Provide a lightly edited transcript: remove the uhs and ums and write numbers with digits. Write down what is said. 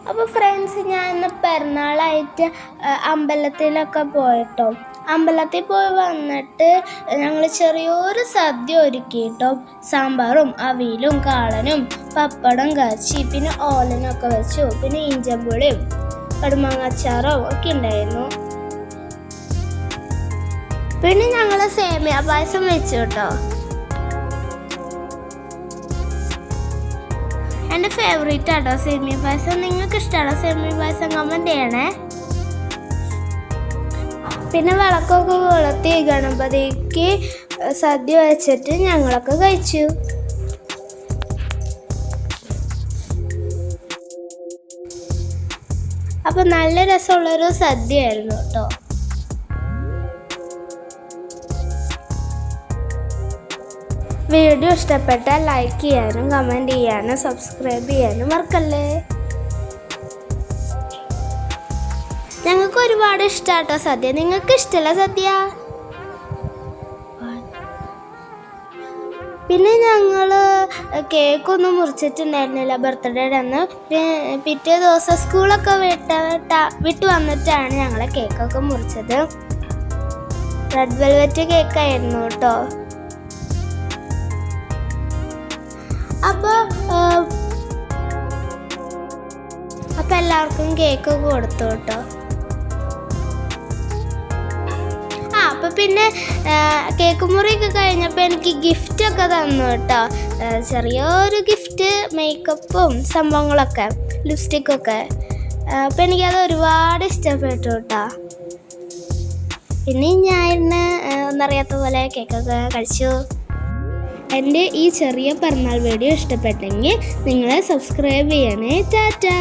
അപ്പോൾ ഫ്രണ്ട്സ്, ഞാൻ ഇന്ന് പിറന്നാളായിട്ട് അമ്പലത്തിലൊക്കെ പോയിട്ടോ. അമ്പലത്തിൽ പോയി വന്നിട്ട് ഞങ്ങൾ ചെറിയൊരു സദ്യ ഒരുക്കി കേട്ടോ. സാമ്പാറും അവിയലും കാളനും പപ്പടം കാച്ചി പിന്നെ ഓലനൊക്കെ വെച്ചു. പിന്നെ ഇഞ്ചമ്പുളിയും കടുമാങ്ങാച്ചാറും ഒക്കെ ഉണ്ടായിരുന്നു. പിന്നെ ഞങ്ങൾ സേമിയ പായസം വെച്ചു കേട്ടോ. എൻ്റെ ഫേവറേറ്റ് ആട്ടോ സേമിയ പായസം. നിങ്ങൾക്ക് ഇഷ്ടമാണോ സേമിയ പായസം? കമൻറ്റ് ചെയ്യണേ. പിന്നെ വിളക്കൊക്കെ കൊളുത്തി ഗണപതിക്ക് സദ്യ വെച്ചിട്ട് ഞങ്ങളൊക്കെ കഴിച്ചു. അപ്പം നല്ല രസമുള്ളൊരു സദ്യയായിരുന്നു കേട്ടോ. വീഡിയോ ഇഷ്ടപ്പെട്ടാൽ ലൈക്ക് ചെയ്യാനും കമൻറ്റ് ചെയ്യാനും സബ്സ്ക്രൈബ് ചെയ്യാനും മറക്കല്ലേ. ഞങ്ങൾക്ക് ഒരുപാട് ഇഷ്ടമാട്ടോ സദ്യ. നിങ്ങൾക്ക് ഇഷ്ടമല്ല സദ്യ? പിന്നെ ഞങ്ങൾ കേക്കൊന്നും മുറിച്ചിട്ടുണ്ടായിരുന്നില്ല ബർത്ത്ഡേയുടെ അന്ന്. പിറ്റേ ദിവസം സ്കൂളൊക്കെ വിട്ട് വന്നിട്ടാണ് ഞങ്ങൾ കേക്കൊക്കെ മുറിച്ചത്. റെഡ് വെൽവെറ്റ് കേക്കായിരുന്നു കേട്ടോ. അപ്പോൾ എല്ലാവർക്കും കേക്കൊക്കെ കൊടുത്തു കേട്ടോ. അപ്പോൾ പിന്നെ കേക്ക് മുറിയൊക്കെ കഴിഞ്ഞപ്പോൾ എനിക്ക് ഗിഫ്റ്റൊക്കെ തന്നു കേട്ടോ. ചെറിയൊരു ഗിഫ്റ്റ്, മേക്കപ്പും സംഭവങ്ങളൊക്കെ, ലിപ്സ്റ്റിക്കൊക്കെ. അപ്പോൾ എനിക്കത് ഒരുപാട് ഇഷ്ടപ്പെട്ടു കേട്ടോ. പിന്നെ ഞാൻ ഒന്നറിയാത്ത പോലെ കേക്കൊക്കെ കഴിച്ചു. എൻ്റെ ഈ ചെറിയ പിറന്നാൾ വീഡിയോ ഇഷ്ടപ്പെട്ടെങ്കിൽ നിങ്ങൾ സബ്സ്ക്രൈബ് ചെയ്യണേ. ടാറ്റാ.